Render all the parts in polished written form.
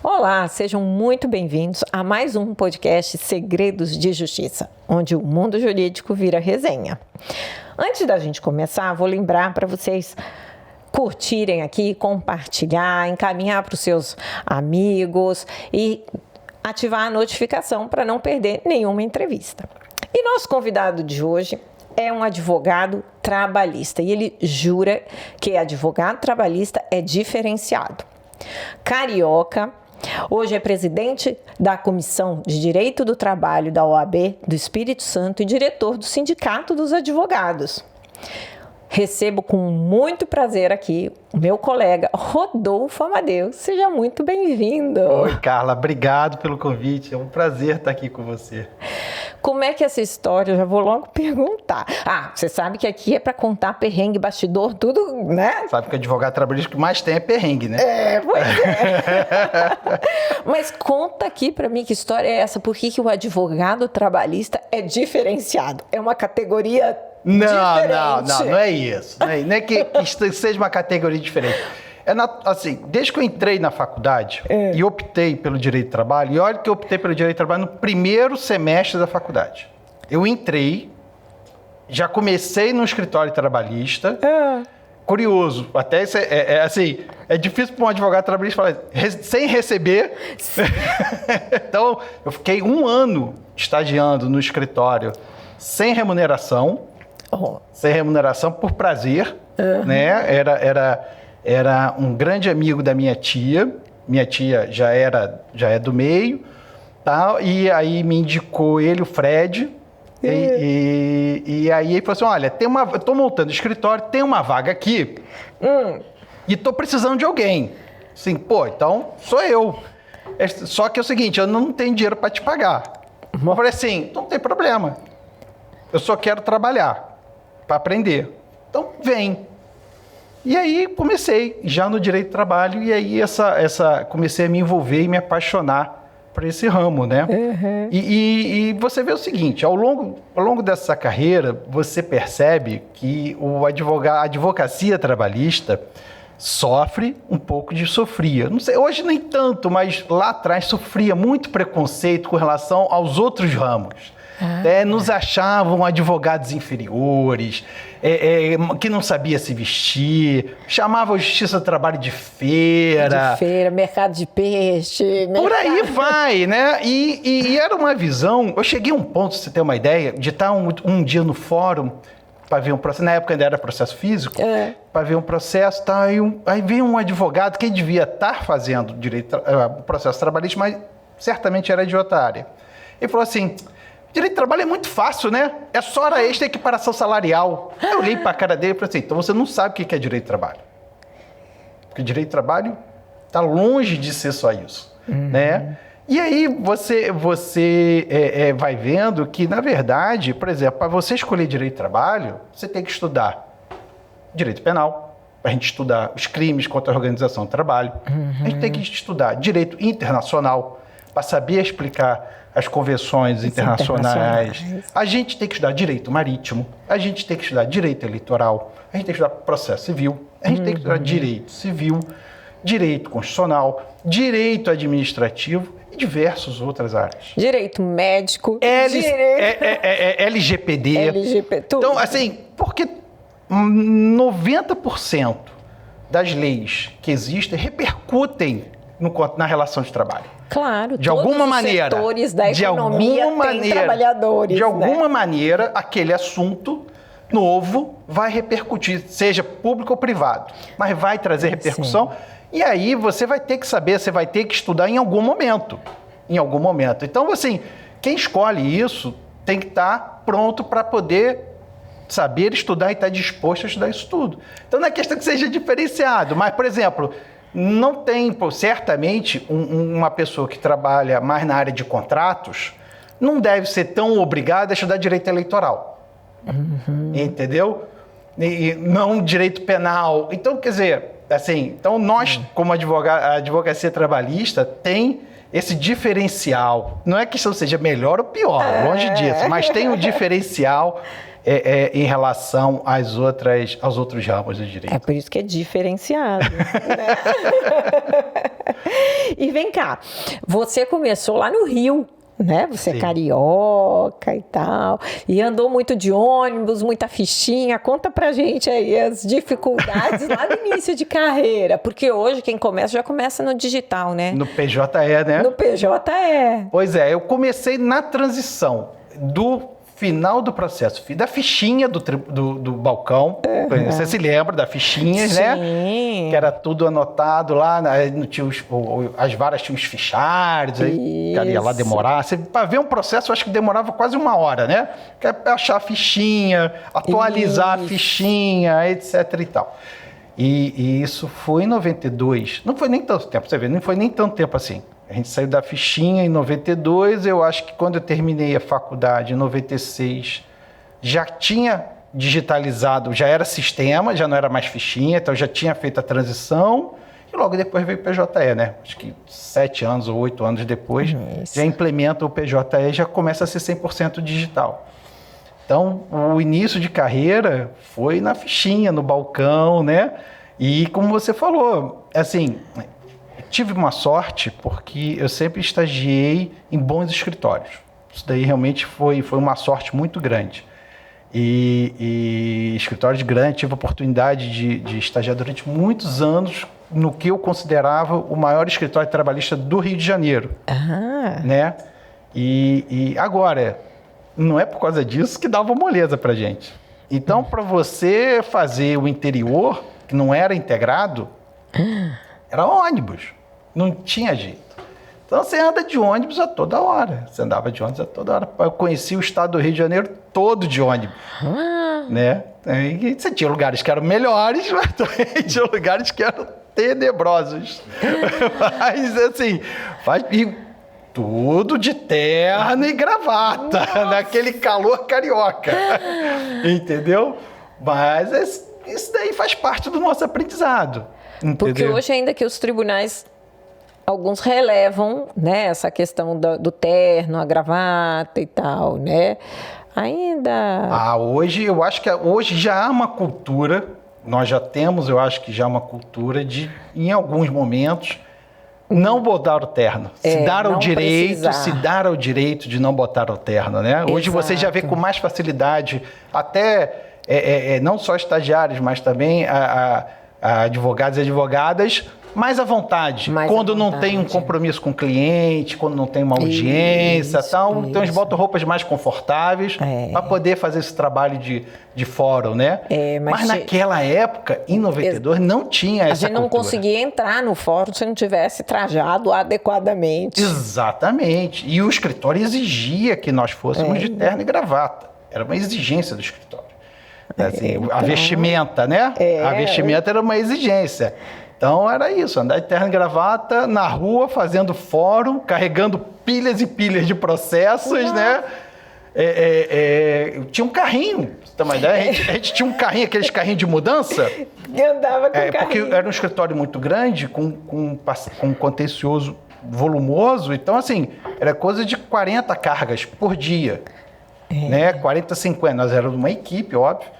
Olá, sejam muito bem-vindos a mais um podcast Segredos de Justiça, onde o mundo jurídico vira resenha. Antes da gente começar, vou lembrar para vocês curtirem aqui, compartilhar, encaminhar para os seus amigos e ativar a notificação para não perder nenhuma entrevista. E nosso convidado de hoje é um advogado trabalhista e ele jura que advogado trabalhista é diferenciado. Carioca, hoje é presidente da Comissão de Direito do Trabalho da OAB do Espírito Santo e diretor do Sindicato dos Advogados. Recebo com muito prazer aqui o meu colega Rodolfo Amadeu. Seja muito bem-vindo. Oi, Carla. Obrigado pelo convite. É um prazer estar aqui com você. Como é que é essa história? Eu já vou logo perguntar. Você sabe que aqui é para contar perrengue, bastidor, tudo, né? Sabe que o advogado trabalhista que mais tem é perrengue, né? Pois é. Mas conta aqui para mim que história é essa? Por que o advogado trabalhista é diferenciado? É uma categoria diferente? Não é isso. Não é que seja uma categoria diferente. Assim, desde que eu entrei na faculdade e optei pelo direito do trabalho, e olha que eu optei pelo direito do trabalho no primeiro semestre da faculdade. Eu entrei, já comecei no escritório trabalhista, curioso, até isso assim, é difícil para um advogado trabalhista falar sem receber. Então, eu fiquei 1 ano estagiando no escritório sem remuneração, por prazer, né? Era um grande amigo da minha tia já é do meio, tá? E aí me indicou ele, o Fred, e aí ele falou assim, olha, eu tô montando escritório, tem uma vaga aqui, e tô precisando de alguém. Assim, então sou eu. Só que é o seguinte, eu não tenho dinheiro para te pagar. Eu falei assim, não tem problema, eu só quero trabalhar para aprender. Então vem. E aí comecei já no direito do trabalho e aí comecei a me envolver e me apaixonar por esse ramo, né? E você vê o seguinte, ao longo dessa carreira, você percebe que a advocacia trabalhista sofre um pouco sofria. Não sei, hoje nem tanto, mas lá atrás sofria muito preconceito com relação aos outros ramos. Nos achavam advogados inferiores, que não sabia se vestir, chamavam a justiça do trabalho de feira. De feira, mercado de peixe. Por aí vai, né? E era uma visão... Eu cheguei a um ponto, pra você ter uma ideia, de estar um dia no fórum para ver um processo, na época ainda era processo físico, para ver um processo, tá, aí veio um advogado que devia estar fazendo processo trabalhista, mas certamente era de outra área. Ele falou assim... Direito de trabalho é muito fácil, né? É só hora extra e equiparação salarial. Aí eu olhei para a cara dele e falei assim, então você não sabe o que é direito de trabalho. Porque direito de trabalho está longe de ser só isso, né? E aí você vai vendo que, na verdade, por exemplo, para você escolher direito de trabalho, você tem que estudar direito penal, para a gente estudar os crimes contra a organização do trabalho. A gente tem que estudar direito internacional, para saber explicar as convenções internacionais. A gente tem que estudar direito marítimo, a gente tem que estudar direito eleitoral, a gente tem que estudar processo civil, a gente tem que estudar direito civil, direito constitucional, direito administrativo e diversas outras áreas. Direito médico, LGPD. Tudo. Então, assim, porque 90% das leis que existem repercutem na relação de trabalho. Claro, de alguma maneira, setores da economia têm trabalhadores. De alguma maneira, aquele assunto novo vai repercutir, seja público ou privado, mas vai trazer repercussão. Sim. E aí você vai ter que saber, você vai ter que estudar em algum momento. Então, assim, quem escolhe isso tem que estar pronto para poder saber estudar e estar disposto a estudar isso tudo. Então, não é questão que seja diferenciado, mas, por exemplo... Não tem, certamente, uma pessoa que trabalha mais na área de contratos não deve ser tão obrigada a estudar direito eleitoral. Entendeu? E não direito penal. Então, quer dizer, assim, nós, como a advocacia trabalhista, tem esse diferencial. Não é que isso seja melhor ou pior, longe disso, mas tem um diferencial em relação aos outros ramos do direito. É por isso que é diferenciado. Né? E vem cá, você começou lá no Rio, né? Você é carioca e tal, e andou muito de ônibus, muita fichinha. Conta pra gente aí as dificuldades lá no início de carreira, porque hoje quem começa já começa no digital, né? No PJE, né? No PJE. Pois é, eu comecei na transição do final do processo, da fichinha do balcão. Você se lembra da fichinha, né? Sim. Que era tudo anotado lá, tinha as varas tinham os fichários, aí ia lá demorar. Para ver um processo, eu acho que demorava quase 1 hora, né? Que é achar a fichinha, atualizar a fichinha, etc e tal. E isso foi em 92. Não foi nem tanto tempo, você vê, não foi nem tanto tempo assim. A gente saiu da fichinha em 92, eu acho que quando eu terminei a faculdade, em 96, já tinha digitalizado, já era sistema, já não era mais fichinha, então já tinha feito a transição, e logo depois veio o PJE, né? Acho que 7 anos ou 8 anos depois, já implementa o PJE e já começa a ser 100% digital. Então, o início de carreira foi na fichinha, no balcão, né? E como você falou, assim, tive uma sorte porque eu sempre estagiei em bons escritórios. Isso daí realmente foi uma sorte muito grande. E escritórios grandes, tive a oportunidade de estagiar durante muitos anos no que eu considerava o maior escritório trabalhista do Rio de Janeiro. Né? E agora, não é por causa disso que dava moleza pra gente. Então, para você fazer o interior, que não era integrado, era ônibus. Não tinha jeito. Então, você anda de ônibus a toda hora. Você andava de ônibus a toda hora. Eu conheci o estado do Rio de Janeiro todo de ônibus. Né? E você tinha lugares que eram melhores, mas também tinha lugares que eram tenebrosos. Mas, assim, tudo de terno e gravata, naquele calor carioca. Entendeu? Mas isso daí faz parte do nosso aprendizado. Entendeu? Porque hoje, ainda que os tribunais, alguns relevam, né, essa questão do terno, a gravata e tal, né? Ainda... Hoje, eu acho que hoje já há uma cultura, nós já temos, eu acho que já uma cultura de, em alguns momentos, não botar o terno. Se dar ao direito de não botar o terno, né? Hoje você já vê com mais facilidade, até não só estagiários, mas também advogados e advogadas, mais à vontade. Quando não tem um compromisso com o cliente, quando não tem uma audiência e tal, então eles botam roupas mais confortáveis para poder fazer esse trabalho de fórum, né? Mas naquela época, em 92, não tinha essa cultura. A gente não conseguia entrar no fórum se não tivesse trajado adequadamente. Exatamente. E o escritório exigia que nós fôssemos de terno e gravata. Era uma exigência do escritório. Assim, a vestimenta, né? A vestimenta era uma exigência. Então era isso, andar de terno e gravata na rua, fazendo fórum, carregando pilhas e pilhas de processos, né? Tinha um carrinho, pra você ter uma ideia, a gente tinha um carrinho, aqueles carrinhos de mudança. Eu andava com carrinho. Porque era um escritório muito grande, com um contencioso volumoso, então assim, era coisa de 40 cargas por dia, né? 40, 50, nós éramos uma equipe, óbvio.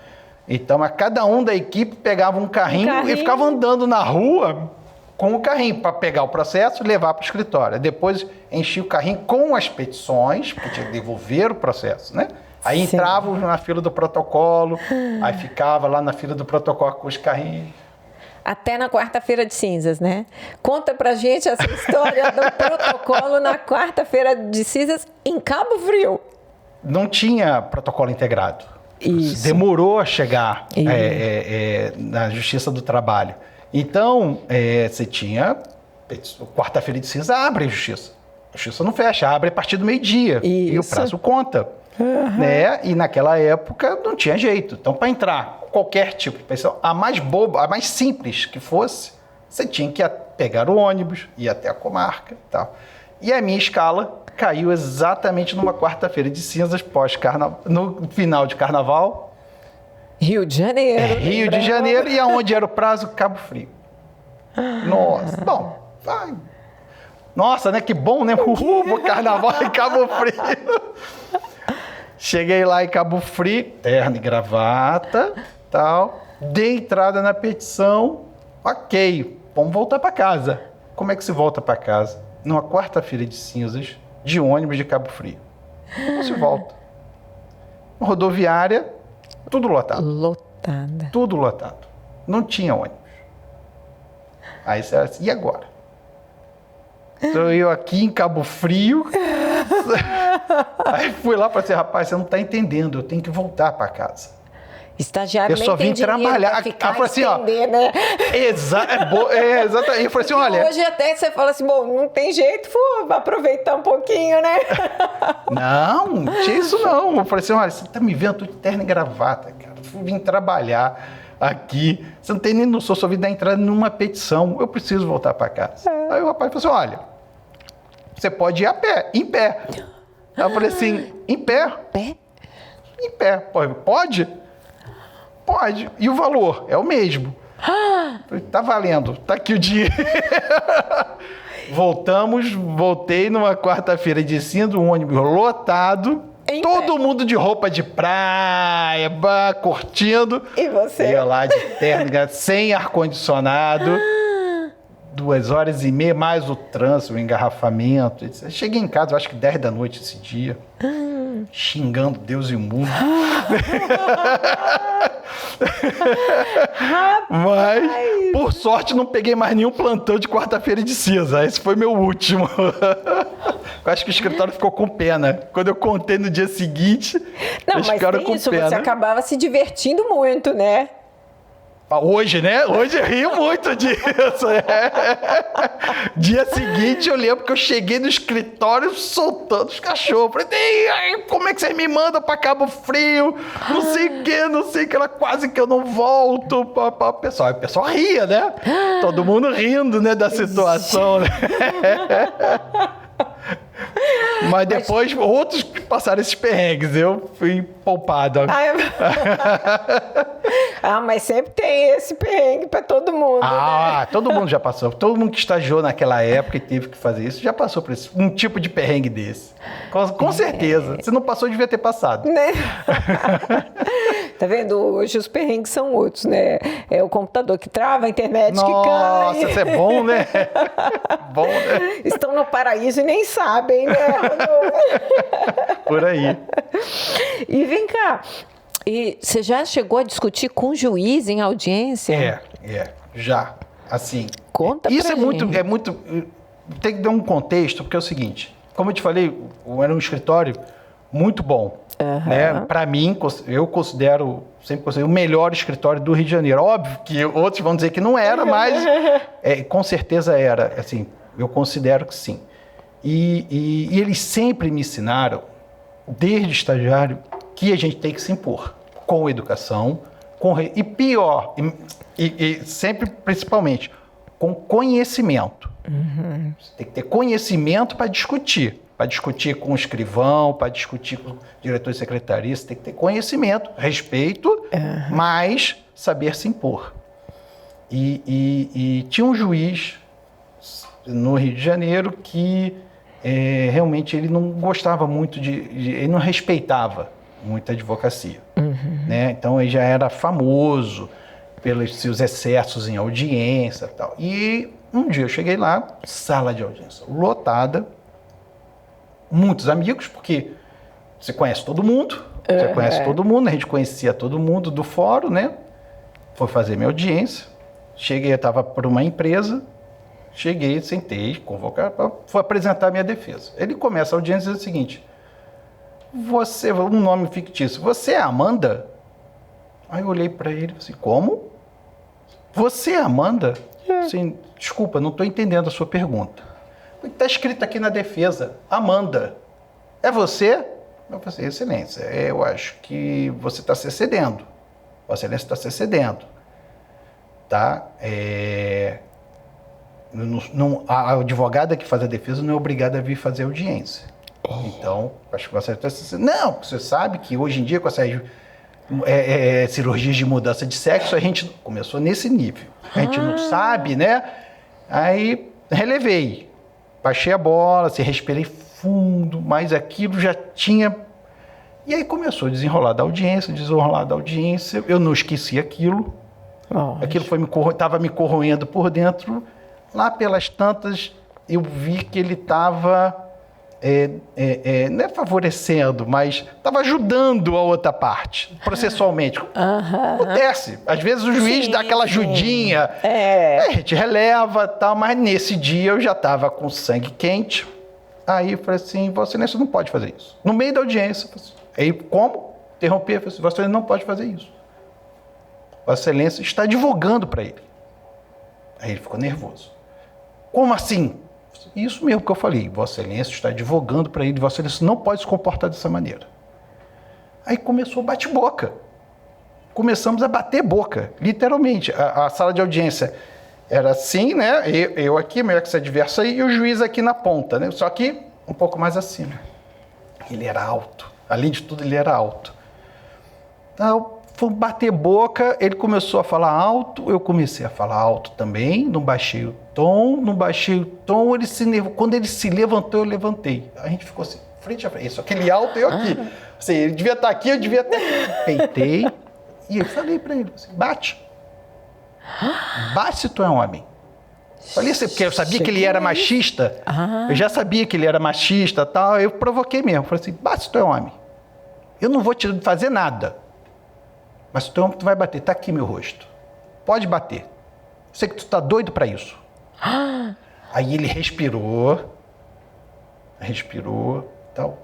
Então, cada um da equipe pegava um carrinho e ficava andando na rua com o carrinho para pegar o processo e levar para o escritório. Depois enchia o carrinho com as petições, porque tinha que devolver o processo, né? Aí entravam na fila do protocolo, aí ficava lá na fila do protocolo com os carrinhos. Até na quarta-feira de cinzas, né? Conta pra gente essa história do protocolo na quarta-feira de cinzas em Cabo Frio. Não tinha protocolo integrado. Isso. Demorou a chegar na Justiça do Trabalho. Então, você tinha... Quarta-feira de cinza abre a Justiça. A Justiça não fecha, abre a partir do meio-dia. E o prazo conta. Né? E naquela época não tinha jeito. Então, para entrar qualquer tipo de pessoa, a mais boba, a mais simples que fosse, você tinha que pegar o ônibus, ir até a comarca e tal. E a minha escala caiu exatamente numa quarta-feira de cinzas pós-carnaval, no final de carnaval. Rio de Janeiro. Rio de Janeiro, e aonde era o prazo? Cabo Frio. Nossa, bom, vai. Nossa, né? Que bom, né? Uhul, carnaval em Cabo Frio. Cheguei lá em Cabo Frio, terno e gravata, tal. Dei entrada na petição. Ok, vamos voltar para casa. Como é que se volta para casa? Numa quarta-feira de cinzas, de ônibus de Cabo Frio. Não se volta. Rodoviária, tudo lotado. Lotada. Tudo lotado. Não tinha ônibus. Aí você era assim, e agora? Então eu aqui em Cabo Frio. Aí fui lá para dizer, rapaz, você não está entendendo, eu tenho que voltar para casa. Estagiário eu só vim trabalhar. Aí falei assim, estender, né? Exatamente. Eu falei assim, olha. Hoje até você fala assim, bom, não tem jeito, vou aproveitar um pouquinho, né? Não, não tinha isso não. Eu falei assim, olha, você tá me vendo, eu tô de terno e gravata, cara. Fui vim trabalhar aqui. Você não tem nem noção, só vim dar entrada numa petição. Eu preciso voltar para casa. Aí o rapaz falou assim, olha, você pode ir a pé, em pé. Aí eu falei assim, em pé? Pé? Em pé. Pode? Pode. E o valor? É o mesmo. Falei, tá valendo. Tá aqui o dinheiro. Voltei numa quarta-feira de cinza, um ônibus lotado. Todo mundo de roupa de praia, curtindo. E você? Ia lá de terno, sem ar-condicionado. 2h30, mais o trânsito, o engarrafamento. Cheguei em casa, acho que 10 da noite esse dia. Xingando Deus e o mundo. Mas, por sorte, não peguei mais nenhum plantão de quarta-feira de cinza. Esse foi meu último. Eu acho que o escritório ficou com pena. Quando eu contei no dia seguinte, eles ficaram com pena. Você acabava se divertindo muito, né? Hoje, né? Hoje eu rio muito disso. Dia seguinte, eu lembro que eu cheguei no escritório soltando os cachorros. Falei, como é que vocês me mandam pra Cabo Frio? Não sei o que, quase que eu não volto. O pessoal ria, né? Todo mundo rindo, né, da situação. Né? Mas depois, outros que passaram esses perrengues, eu fui poupado. Mas sempre tem esse perrengue para todo mundo, né? Todo mundo já passou. Todo mundo que estagiou naquela época e teve que fazer isso, já passou por isso. Um tipo de perrengue desse. Com certeza. Se não passou, devia ter passado. Né? Tá vendo? Hoje os perrengues são outros, né? É o computador que trava, a internet que cai. Nossa, isso é bom, né? Bom, né? Estão no paraíso e nem sabem, né? Por aí. E vem cá, e você já chegou a discutir com o juiz em audiência? Já. Assim. Conta isso pra gente. É muito. Tem que dar um contexto, porque é o seguinte, como eu te falei, era um escritório muito bom. Né? Para mim, eu sempre considero o melhor escritório do Rio de Janeiro. Óbvio que outros vão dizer que não era, mas com certeza era. Assim, eu considero que sim. E eles sempre me ensinaram, desde estagiário, que a gente tem que se impor com educação, e pior, e sempre, principalmente, com conhecimento. Você tem que ter conhecimento para discutir. Para discutir com o escrivão, para discutir com o diretor de secretaria, você tem que ter conhecimento, respeito, mas saber se impor. E tinha um juiz no Rio de Janeiro que realmente ele não gostava muito ele não respeitava muito a advocacia. Né? Então ele já era famoso pelos seus excessos em audiência e tal. E um dia eu cheguei lá, sala de audiência lotada, muitos amigos, porque você conhece todo mundo, a gente conhecia todo mundo do fórum, né? Foi fazer minha audiência, cheguei, eu estava por uma empresa, cheguei, sentei, convocar, fui apresentar a minha defesa. Ele começa a audiência dizendo o seguinte, um nome fictício, você é a Amanda? Aí eu olhei para ele e falei assim, como? Você é a Amanda? Assim, desculpa, não estou entendendo a sua pergunta. Está escrito aqui na defesa, Amanda. É você? Eu falei assim, excelência, eu acho que você está se excedendo. Vossa Excelência está se excedendo. Tá? A advogada que faz a defesa não é obrigada a vir fazer audiência. Então, acho que você está se excedendo. Não, você sabe que hoje em dia, com essas cirurgias de mudança de sexo, a gente começou nesse nível. A gente não sabe, né? Aí, relevei. baixei a bola, assim, respirei fundo, mas aquilo já tinha... E aí começou a desenrolar da audiência, eu não esqueci aquilo. Aquilo estava me corroendo por dentro. Lá pelas tantas, eu vi que ele estava... não é favorecendo, mas estava ajudando a outra parte, processualmente. Acontece. Às vezes o juiz dá aquela ajudinha, a gente releva, tal, mas nesse dia eu já estava com sangue quente. Aí eu falei assim, Vossa Excelência não pode fazer isso. No meio da audiência. Aí, como? Interrompi, eu falei assim, Vossa Excelência não pode fazer isso. Vossa Excelência está advogando para ele. Aí ele ficou nervoso. Como assim? Isso mesmo que eu falei, Vossa Excelência está advogando para ele, Vossa Excelência não pode se comportar dessa maneira. Aí começou o bate-boca. Começamos a bater boca, literalmente. A sala de audiência era assim, né? Eu aqui, meu ex-adverso aí, e o juiz aqui na ponta, né? Só que um pouco mais acima. Ele era alto. Além de tudo, ele era alto. Então, foi bater boca, ele começou a falar alto, eu comecei a falar alto também, não baixei o tom, ele se nervou. Quando ele se levantou, eu levantei. A gente ficou assim, frente a frente, isso, aquele alto, eu aqui. Assim, ele devia estar aqui, eu devia estar aqui. Peitei, e eu falei para ele, assim, bate se tu é um homem. Falei assim, porque eu sabia que ele era machista, eu já sabia que ele era machista e tal, eu provoquei mesmo, falei assim, bate se tu é um homem. Eu não vou te fazer nada. Mas tu vai bater, tá aqui meu rosto. Pode bater. Eu sei que tu tá doido para isso. Aí ele respirou, tal.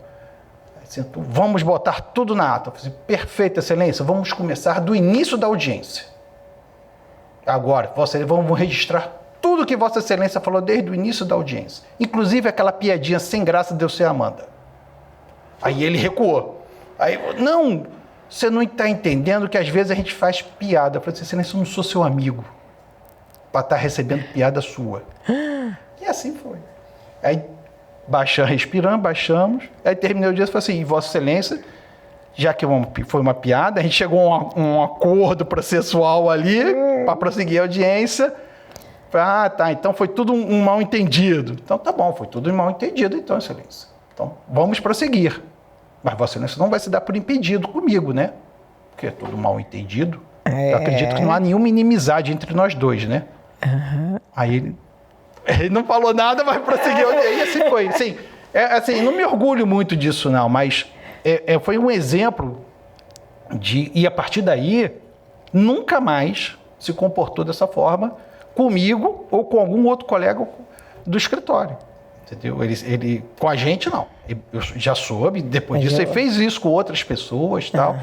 Aí sentou, vamos botar tudo na ata. Eu falei assim, perfeito, Excelência, vamos começar do início da audiência. Agora, vamos registrar tudo que Vossa Excelência falou desde o início da audiência. Inclusive aquela piadinha sem graça de eu ser Amanda. Aí ele recuou. Aí, não... Você não está entendendo que às vezes a gente faz piada. Eu falei assim, Excelência, eu não sou seu amigo para estar recebendo piada sua. E assim foi. Aí baixamos. Aí terminei o dia e falei assim, Vossa Excelência, já que foi uma piada, a gente chegou a um acordo processual ali para prosseguir a audiência. Falei, tá, então foi tudo um mal entendido. Então tá bom, foi tudo um mal entendido então, Excelência. Então vamos prosseguir. Mas Vossa Excelência não vai se dar por impedido comigo, né? Porque é tudo mal entendido. Eu acredito que não há nenhuma inimizade entre nós dois, né? Aí ele não falou nada, mas prosseguiu. E assim foi. Assim, não me orgulho muito disso, não, mas foi um exemplo e a partir daí, nunca mais se comportou dessa forma comigo ou com algum outro colega do escritório. Entendeu? Ele com a gente, não. Eu já soube, depois disso, ele fez isso com outras pessoas e tal.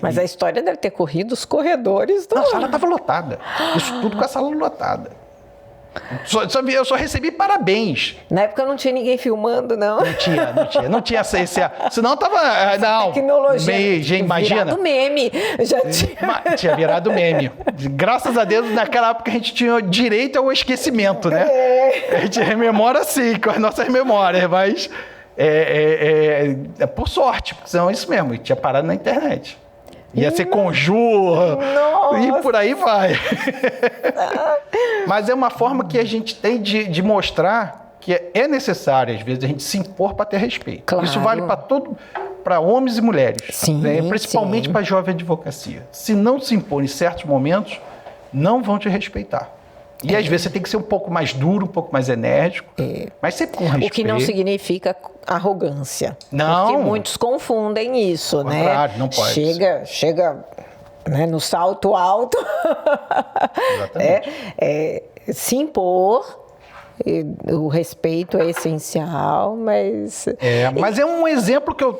Mas a história deve ter corrido os corredores do... Não, a sala estava lotada. Isso tudo com a sala lotada. Eu só recebi parabéns. Na época não tinha ninguém filmando, não. Não tinha esse... Senão tava... Não. Tecnologia. Imagina. Virado meme. Já tinha... Tinha virado meme. Graças a Deus, naquela época a gente tinha direito ao esquecimento, né? A gente rememora sim, com as nossas memórias, mas... por sorte, porque senão é isso mesmo. Tinha parado na internet. Ia ser Conjuro, e por aí vai. Mas é uma forma que a gente tem de mostrar que é necessário, às vezes, a gente se impor para ter respeito. Claro. Isso vale para homens e mulheres, sim, né? Principalmente para a jovem advocacia. Se não se impor em certos momentos, não vão te respeitar. E às vezes você tem que ser um pouco mais duro, um pouco mais enérgico, mas sempre com respeito. O que não significa arrogância. Não. Porque muitos confundem isso, né? Claro, não pode. Chega né, no salto alto. Exatamente. Se impor, o respeito é essencial, mas... Mas é um exemplo que eu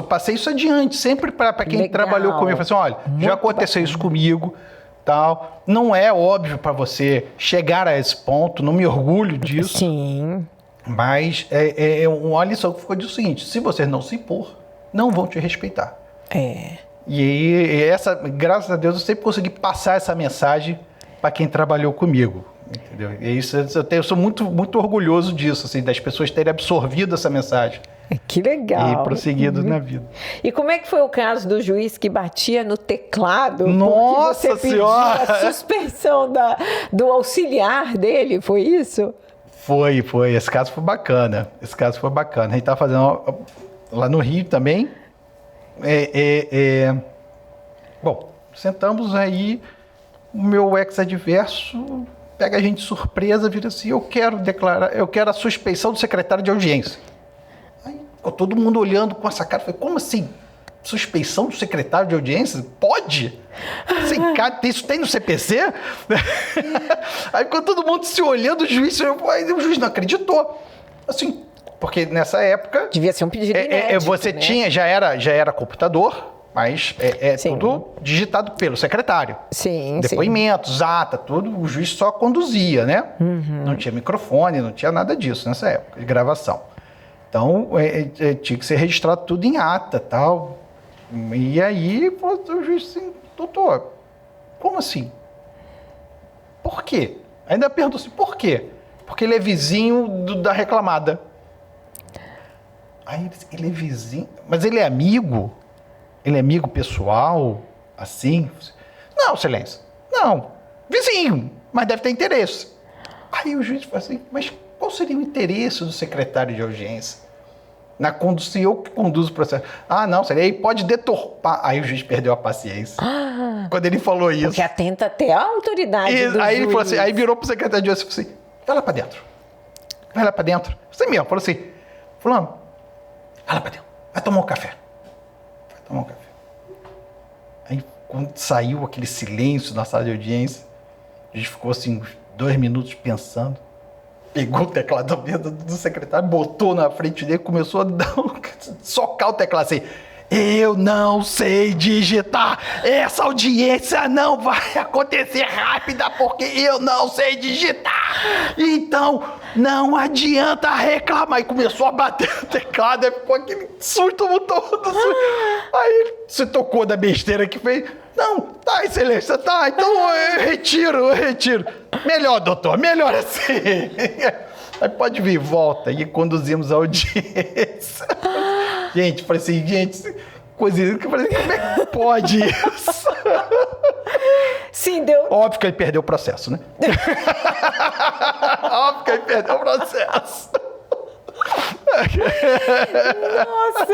passei isso adiante, sempre para quem trabalhou comigo. Eu falei assim, olha, já aconteceu isso comigo, tal. Não é óbvio para você chegar a esse ponto, não me orgulho disso. Sim. Mas uma lição que ficou disso seguinte, se você não se impor, não vão te respeitar. E essa, graças a Deus, eu sempre consegui passar essa mensagem para quem trabalhou comigo. Entendeu? E isso, eu sou muito, muito orgulhoso disso, assim, das pessoas terem absorvido essa mensagem. Que legal. E prosseguido na vida. E como é que foi o caso do juiz que batia no teclado? Nossa porque você Senhora! pediu a suspensão do auxiliar dele, foi isso? Foi. Esse caso foi bacana. A gente estava fazendo lá no Rio também. Bom, sentamos aí, o meu ex-adverso pega a gente de surpresa, vira assim, eu quero a suspeição do secretário de audiência. Aí ficou todo mundo olhando com essa cara, falei, como assim? Suspeição do secretário de audiência? Pode? Isso tem no CPC? Aí ficou todo mundo se olhando, o juiz não acreditou. Assim, porque nessa época... Devia ser um pedido inédito, você tinha, já era computador, mas tudo digitado pelo secretário. Sim, Depoimentos, ata, tudo, o juiz só conduzia, né? Uhum. Não tinha microfone, não tinha nada disso nessa época de gravação. Então, tinha que ser registrado tudo em ata, tal. E aí, o juiz assim, doutor, como assim? Por quê? Ainda perguntou assim, por quê? Porque ele é vizinho da reclamada. Aí ele é vizinho, mas ele é amigo? Ele é amigo pessoal? Assim? Não, silêncio. Não, vizinho, mas deve ter interesse. Aí o juiz falou assim, mas qual seria o interesse do secretário de audiência? Se eu que conduzo o processo. Ah, não, aí pode deturpar. Aí o juiz perdeu a paciência. Quando ele falou isso. Porque atenta até a autoridade do aí juiz. Ele falou assim, aí virou pro secretário de audiência e falou assim, vai lá pra dentro. Vai lá pra dentro. Você mesmo, falou assim, fulano, vai lá pra dentro. Vai tomar um café. Aí, quando saiu aquele silêncio na sala de audiência, a gente ficou assim, uns 2 minutos pensando. Pegou o teclado do secretário, botou na frente dele, começou a socar o teclado assim. Eu não sei digitar. Essa audiência não vai acontecer rápida porque eu não sei digitar. Então, não adianta reclamar. E começou a bater o teclado, aí ficou aquele surto todo. Aí ele se tocou da besteira que fez. Não, tá, excelência, tá. Então eu retiro. Melhor, doutor, melhor assim. Aí pode vir, volta. E conduzimos a audiência. Gente, falei assim, coisa que eu falei, como é que pode isso? Sim, deu. Óbvio que ele perdeu o processo, né? Óbvio que ele perdeu o processo. Nossa!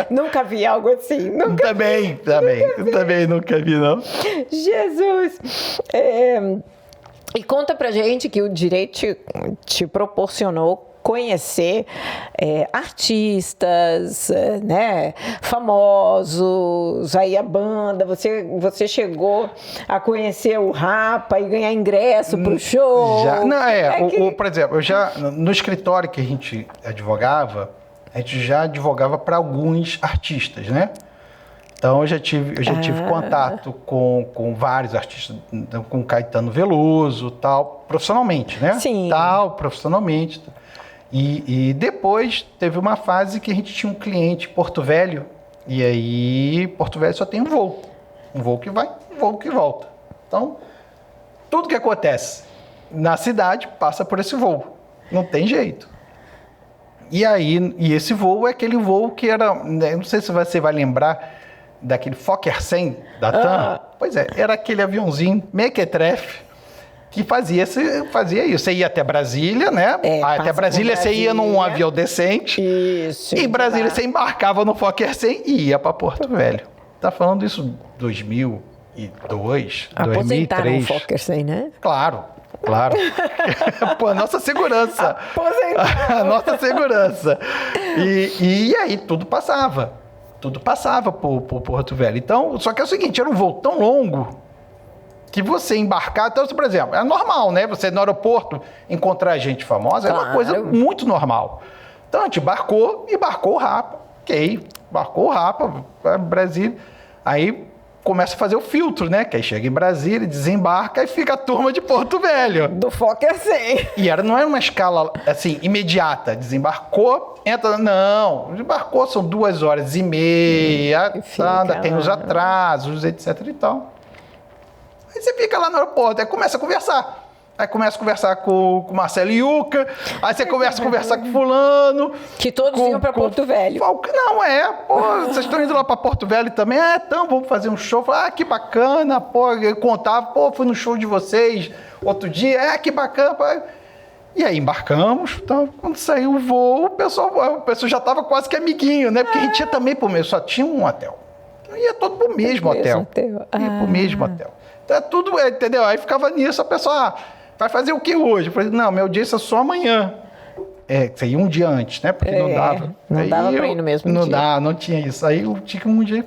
Nunca vi algo assim. Também nunca vi, não. Jesus! E conta pra gente que o direito te proporcionou conhecer artistas, né, famosos, aí a banda, você chegou a conhecer o Rapa e ganhar ingresso pro show? Já, não, por exemplo, no escritório que a gente já advogava para alguns artistas, né? Então eu já tive contato com vários artistas, com Caetano Veloso, tal, profissionalmente, né? Sim. Profissionalmente. E depois teve uma fase que a gente tinha um cliente em Porto Velho, e aí Porto Velho só tem um voo que vai, um voo que volta. Então, tudo que acontece na cidade passa por esse voo, não tem jeito. E esse voo é aquele voo que era, não sei se você vai lembrar daquele Fokker 100 da TAM, pois é, era aquele aviãozinho mequetrefe, que fazia isso. Você ia até Brasília, né? Até Brasília você ia num avião decente. Isso. E em Brasília você embarcava no Fokker 100 e ia para Porto Velho. Tá falando isso em 2002, Aposentaram 2003. o Fokker 100, né? Claro. Pô, a nossa segurança. A nossa segurança. E aí tudo passava. Por Porto Velho. Então, só que é o seguinte, era um voo tão longo que você embarcar... Então, por exemplo, é normal, né? Você no aeroporto encontrar gente famosa, claro. É uma coisa muito normal. Então, a gente embarcou o Rapa. Ok, embarcou o Rapa, para Brasília. Aí começa a fazer o filtro, né? Que aí chega em Brasília, desembarca e fica a turma de Porto Velho. Do Fokker 100. E não era uma escala, assim, imediata. Desembarcou, entra... Não, desembarcou, são 2h30, ainda tem os atrasos, etc e tal. Aí você fica lá no aeroporto, aí começa a conversar. Aí começa a conversar com o Marcelo Yuca, aí você começa a conversar com fulano. Que todos iam para Porto Velho. Não, pô, vocês estão indo lá para Porto Velho também? Então, vamos fazer um show. Que bacana, pô, eu contava, pô, fui no show de vocês outro dia, que bacana, pô. E aí embarcamos, então, quando saiu o voo, o pessoal já estava quase que amiguinho, né? Porque a gente ia também só tinha um hotel. Então ia todo pro mesmo hotel. Ia pro mesmo hotel. Então tudo, entendeu? Aí ficava nisso, a pessoa, vai fazer o que hoje? Eu falei, não, minha audiência é só amanhã. Você ia um dia antes, né? Porque não dava. Não dava pra ir no mesmo dia. Não dá, não tinha isso. Aí eu tinha que um dia...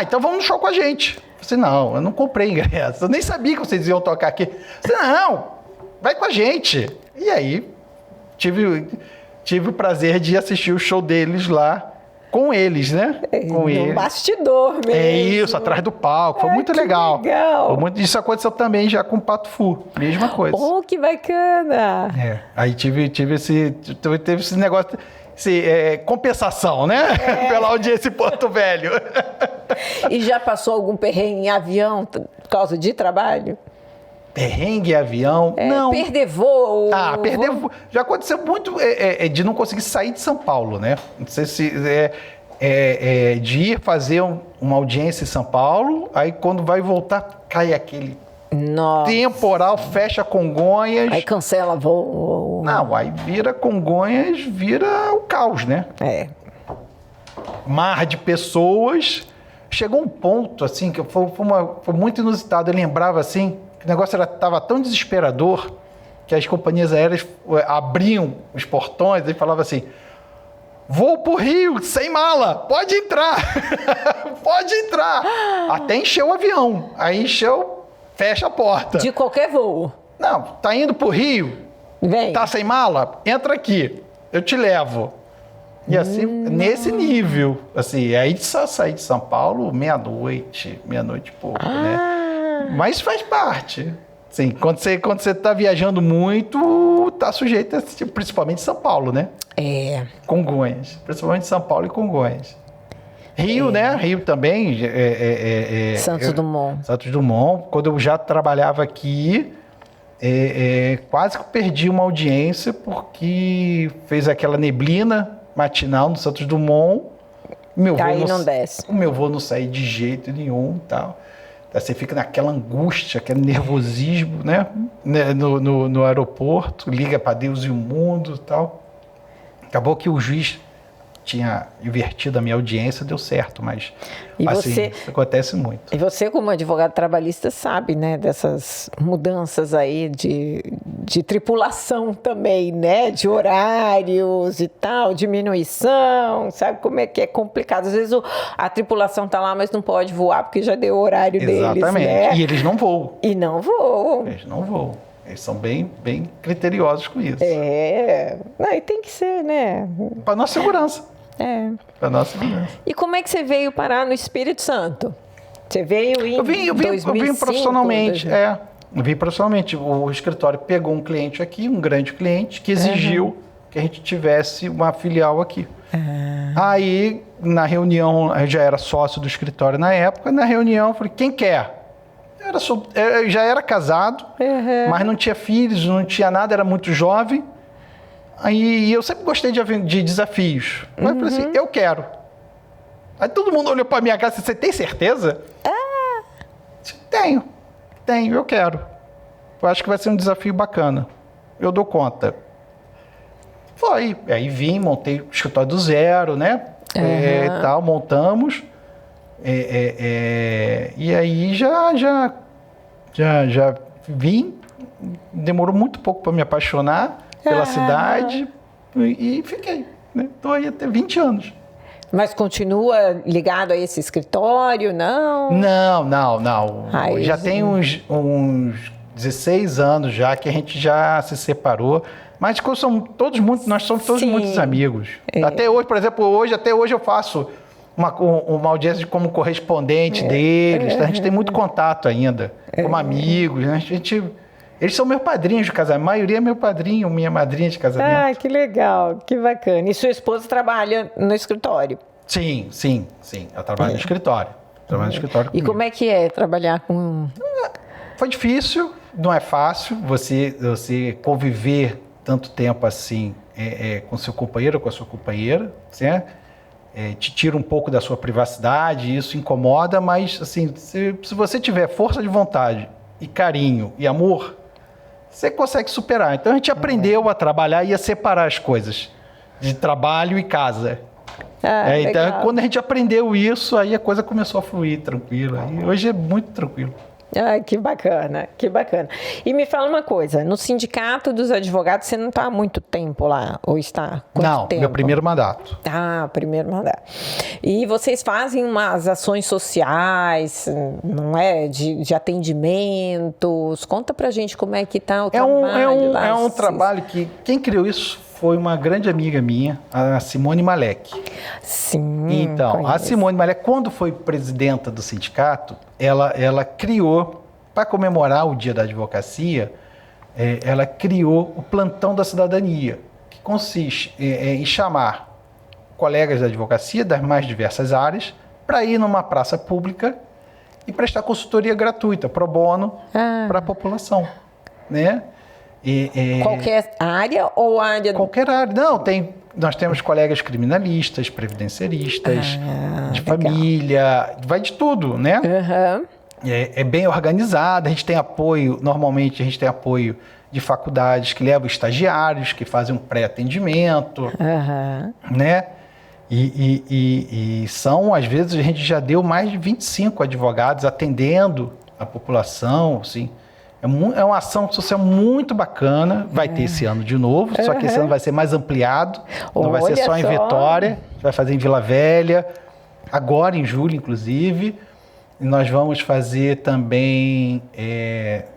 então vamos no show com a gente. Eu falei, não, eu não comprei ingresso. Eu nem sabia que vocês iam tocar aqui. Eu falei, não, vai com a gente. E aí, tive o prazer de assistir o show deles lá, com eles, né? Com eles. No bastidor mesmo. É isso, atrás do palco. Foi muito legal. Isso aconteceu também já com o Pato Fu. Mesma coisa. Oh, que bacana! Aí teve esse negócio, compensação, né? Pela audiência em Porto Velho. E já passou algum perrengue em avião por causa de trabalho? Perrengue em avião? Não. Perder voo. Perder voo. Já aconteceu muito de não conseguir sair de São Paulo, né? Não sei se de ir fazer uma audiência em São Paulo, aí quando vai voltar, cai aquele temporal, fecha Congonhas. Aí cancela voo. Não, aí vira Congonhas, vira o caos, né? Mar de pessoas. Chegou um ponto, assim, que foi muito inusitado. Eu lembrava, assim, que o negócio estava tão desesperador que as companhias aéreas abriam os portões e falavam assim, vou pro Rio, sem mala, pode entrar. Pode entrar. Até encheu o avião. Aí encheu, fecha a porta. De qualquer voo. Não, tá indo pro Rio, vem. Tá sem mala? Entra aqui, eu te levo. E assim, nesse nível, assim, aí só sair de São Paulo meia-noite e pouco, né? Mas faz parte. Assim, quando você tá viajando muito, tá sujeito, principalmente São Paulo, né? Congonhas. Principalmente São Paulo e Congonhas. Rio, né? Rio também. Santos Dumont. Santos Dumont. Quando eu já trabalhava aqui, quase que eu perdi uma audiência porque fez aquela neblina matinal no Santos Dumont. Aí não desce. O meu voo não saía de jeito nenhum e tal. Aí você fica naquela angústia, aquele nervosismo, né? No aeroporto, liga para Deus e o mundo e tal. Acabou que o juiz tinha invertido a minha audiência, deu certo, mas assim, isso acontece muito. E você, como advogado trabalhista, sabe, né, dessas mudanças aí de tripulação também, né, de horários e tal, diminuição, sabe como é que é complicado. Às vezes a tripulação tá lá, mas não pode voar porque já deu o horário deles, né? Exatamente, e eles não voam. Eles não voam. Eles são bem criteriosos com isso. Não, e tem que ser, né? Para nossa segurança. Para nossa segurança. E como é que você veio parar no Espírito Santo? Você veio em 2005? Eu vim profissionalmente, Eu vim profissionalmente. O escritório pegou um cliente aqui, um grande cliente, que exigiu que a gente tivesse uma filial aqui. Aí, na reunião, eu já era sócio do escritório na época, na reunião eu falei, quem quer? Eu já era casado, mas não tinha filhos, não tinha nada, era muito jovem. Aí eu sempre gostei de desafios. Aí eu falei assim, eu quero. Aí todo mundo olhou pra minha cara e disse, você tem certeza? Tenho, eu quero. Eu acho que vai ser um desafio bacana. Eu dou conta. Foi. Aí vim, montei o escritório do zero, né? Tal, montamos. E aí já vim, demorou muito pouco para me apaixonar pela cidade e fiquei, né? Estou aí até 20 anos. Mas continua ligado a esse escritório, não? Não. Já tem uns 16 anos já que a gente já se separou. Mas nós somos todos muitos amigos. Até hoje, por exemplo, até hoje eu faço uma audiência como correspondente deles. A gente tem muito contato ainda, como amigos. Né? Eles são meus padrinhos de casamento. A maioria é meu padrinho, minha madrinha de casamento. Que legal, que bacana. E sua esposa trabalha no escritório? Sim. Ela trabalha no escritório. E como é que é trabalhar com... Foi difícil, não é fácil você conviver tanto tempo assim com seu companheiro ou com a sua companheira, certo? Te tira um pouco da sua privacidade, isso incomoda, mas assim, se você tiver força de vontade e carinho e amor, você consegue superar. Então a gente aprendeu a trabalhar e a separar as coisas de trabalho e casa. Então quando a gente aprendeu isso, aí a coisa começou a fluir tranquila. E hoje é muito tranquilo. Que bacana, que bacana. E me fala uma coisa, no Sindicato dos Advogados você não está há muito tempo lá, ou está? Não, tempo? Meu primeiro mandato. Primeiro mandato. E vocês fazem umas ações sociais, não é? De atendimentos. Conta pra gente como é que tá o trabalho lá. É um trabalho que quem criou isso foi uma grande amiga minha, a Simone Malek. Sim, então, conheço. A Simone Malek, quando foi presidenta do sindicato, ela criou, para comemorar o Dia da Advocacia, ela criou o Plantão da Cidadania, que consiste em chamar colegas da advocacia das mais diversas áreas para ir numa praça pública e prestar consultoria gratuita, pro bono, para a população, né? Qualquer área ou área... Qualquer área. Não, nós temos colegas criminalistas, previdenciaristas, de família, vai de tudo, né? Uhum. É bem organizado, a gente tem apoio, normalmente a gente tem apoio de faculdades que levam estagiários, que fazem um pré-atendimento, né? E são, às vezes, a gente já deu mais de 25 advogados atendendo a população, assim. É uma ação social muito bacana. Vai ter esse ano de novo, só que esse ano vai ser mais ampliado. Não vai ser só em Vitória, vai fazer em Vila Velha, agora em julho, inclusive. E nós vamos fazer também,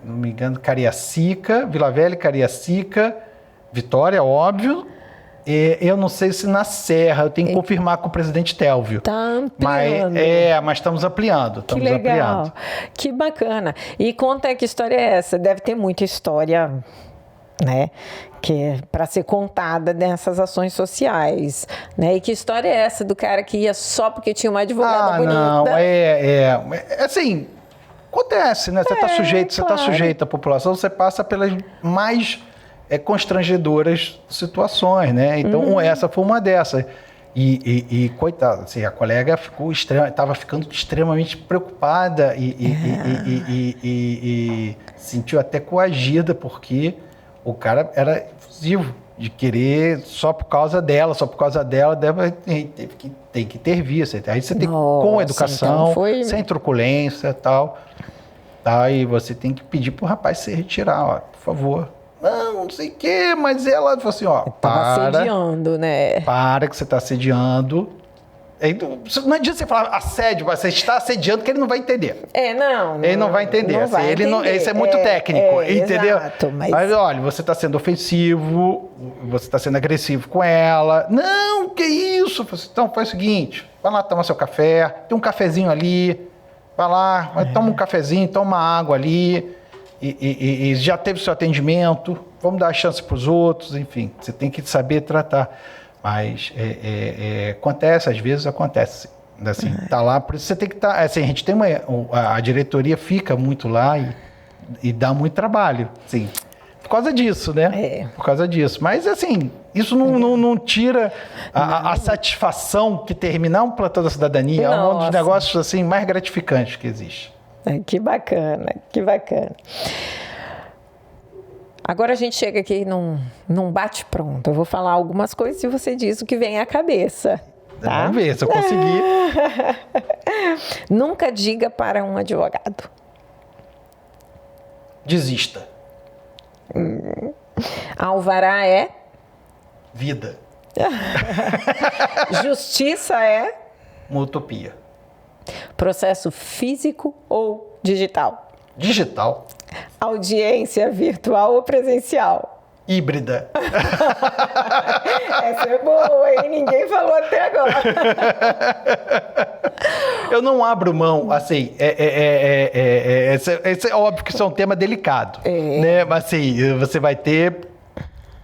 não me engano, Cariacica, Vila Velha, Cariacica, Vitória, óbvio. Eu não sei se na Serra, eu tenho que confirmar com o presidente Télvio. Está ampliando. Mas estamos ampliando. Que legal, ampliando. Que bacana. E conta que história é essa? Deve ter muita história, né? Que para ser contada nessas ações sociais, né? E que história é essa do cara que ia só porque tinha uma advogada bonita? Não, assim, acontece, né? Você está sujeito à população, você passa pelas mais constrangedoras situações, né? Então, essa foi uma dessas. E coitada, assim, a colega estava ficando extremamente preocupada e sentiu até coagida, porque o cara era efusivo, de querer só por causa dela, tem que intervir. Aí você tem com educação, então sem truculência e tal, e você tem que pedir pro rapaz se retirar, ó, por favor. Não sei o quê, mas ela falou assim, ó, tava assediando, né? Para que você está assediando. Não adianta você falar assédio, você está assediando, que ele não vai entender. Ele não vai entender. Não vai entender. Isso é muito técnico, entendeu? Exato, mas olha, você está sendo ofensivo, você está sendo agressivo com ela. Não, que isso? Então faz o seguinte, vai lá tomar seu café, tem um cafezinho ali, vai lá, toma um cafezinho, toma água ali. E já teve seu atendimento, vamos dar a chance para os outros, enfim, você tem que saber tratar. Mas acontece, às vezes acontece. Assim, tá lá, por isso você tem que estar. Assim, a gente tem a diretoria fica muito lá e dá muito trabalho, sim. Por causa disso, né? Por causa disso. Mas, assim, isso não tira a satisfação que terminar um plantão da cidadania. É um dos negócios assim, mais gratificantes que existe. Que bacana, que bacana. Agora a gente chega aqui num bate-pronto. Eu vou falar algumas coisas e você diz o que vem à cabeça. Tá? Vamos ver se eu conseguir. Nunca diga para um advogado. Desista. Alvará é? Vida. Justiça é? Uma utopia. Processo físico ou digital? Digital. Audiência virtual ou presencial? Híbrida. Essa é boa, hein? Ninguém falou até agora. Eu não abro mão, assim, é óbvio que isso é um tema delicado, né? Mas assim, você vai ter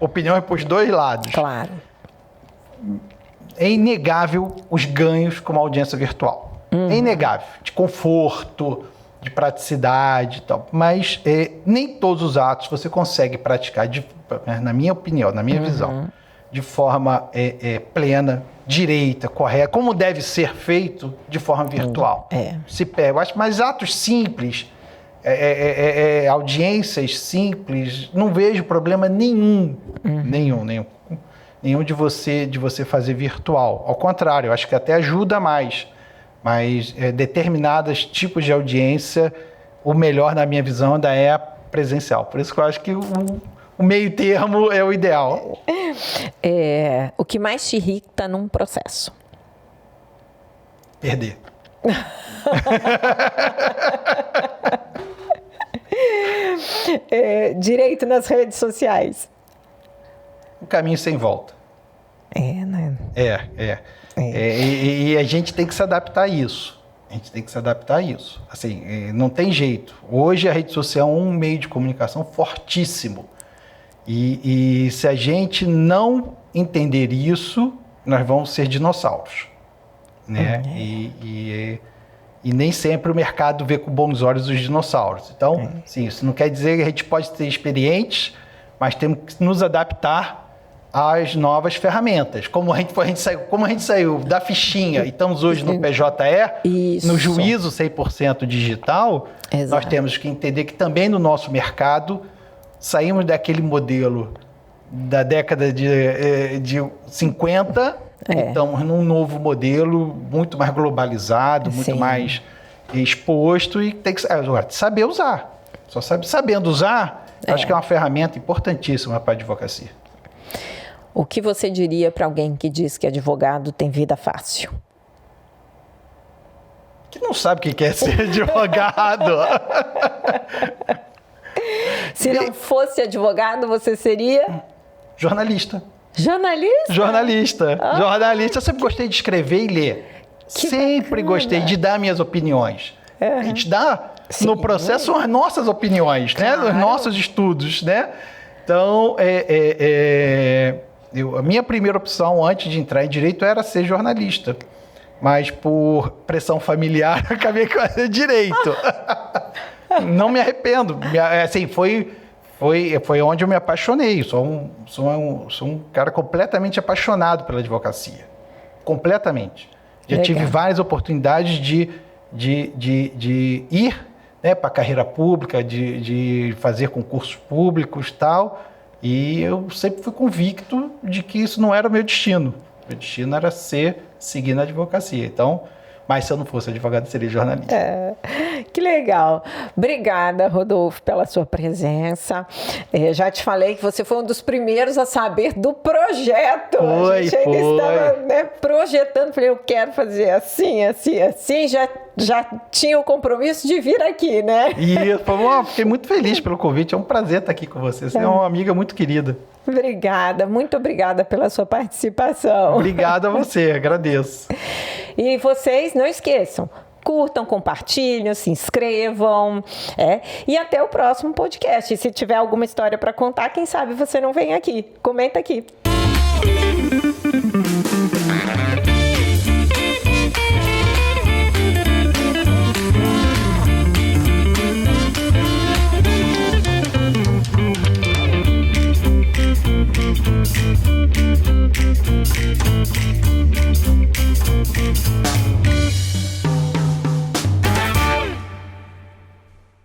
opiniões para os dois lados. Claro. É inegável os ganhos com uma audiência virtual. É inegável. De conforto, de praticidade e tal. Mas nem todos os atos você consegue praticar, na minha opinião, na minha visão, de forma plena, direita, correta, como deve ser feito de forma virtual. Se pega, eu acho, mas atos simples, audiências simples, não vejo problema nenhum de você fazer virtual. Ao contrário, eu acho que até ajuda mais. Mas determinados tipos de audiência, o melhor, na minha visão, ainda é presencial. Por isso que eu acho que o meio termo é o ideal. O que mais te irrita num processo? Perder. Direito nas redes sociais. O caminho sem volta. Né? E a gente tem que se adaptar a isso. Assim, não tem jeito. Hoje a rede social é um meio de comunicação fortíssimo. E se a gente não entender isso, nós vamos ser dinossauros. Né? E nem sempre o mercado vê com bons olhos os dinossauros. Então, sim, isso não quer dizer que a gente pode ser experientes, mas temos que nos adaptar às novas ferramentas. Como a gente saiu da fichinha e estamos hoje no PJE, no juízo 100% digital, nós temos que entender que também no nosso mercado saímos daquele modelo da década de 50 e estamos num novo modelo muito mais globalizado, muito mais exposto e tem que agora, saber usar. Só sabendo usar, acho que é uma ferramenta importantíssima para a advocacia. O que você diria para alguém que diz que advogado tem vida fácil? Que não sabe o que é ser advogado. Se não fosse advogado, você seria? Jornalista. Jornalista? Jornalista. Jornalista. Eu sempre gostei de escrever e ler. Sempre gostei de dar minhas opiniões. A gente dá no processo as nossas opiniões, né? Os nossos estudos, né? Então, a minha primeira opção antes de entrar em direito era ser jornalista. Mas por pressão familiar, acabei com direito. Não me arrependo. Assim, foi onde eu me apaixonei. Sou um cara completamente apaixonado pela advocacia. Completamente. Já tive várias oportunidades de ir, né, para a carreira pública, de fazer concursos públicos e tal. E eu sempre fui convicto de que isso não era o meu destino. Meu destino era seguir na advocacia. Então, mas se eu não fosse advogado, seria jornalista. Que legal. Obrigada, Rodolfo, pela sua presença. Já te falei que você foi um dos primeiros a saber do projeto. A gente ainda estava, né, projetando. Falei, eu quero fazer assim, assim, assim. Já tinha o compromisso de vir aqui, né? Fiquei muito feliz pelo convite. É um prazer estar aqui com você. Você é uma amiga muito querida. Obrigada, muito obrigada pela sua participação. Obrigado a você, agradeço. E vocês não esqueçam, curtam, compartilhem, se inscrevam. E até o próximo podcast. E se tiver alguma história para contar, quem sabe você não vem aqui. Comenta aqui.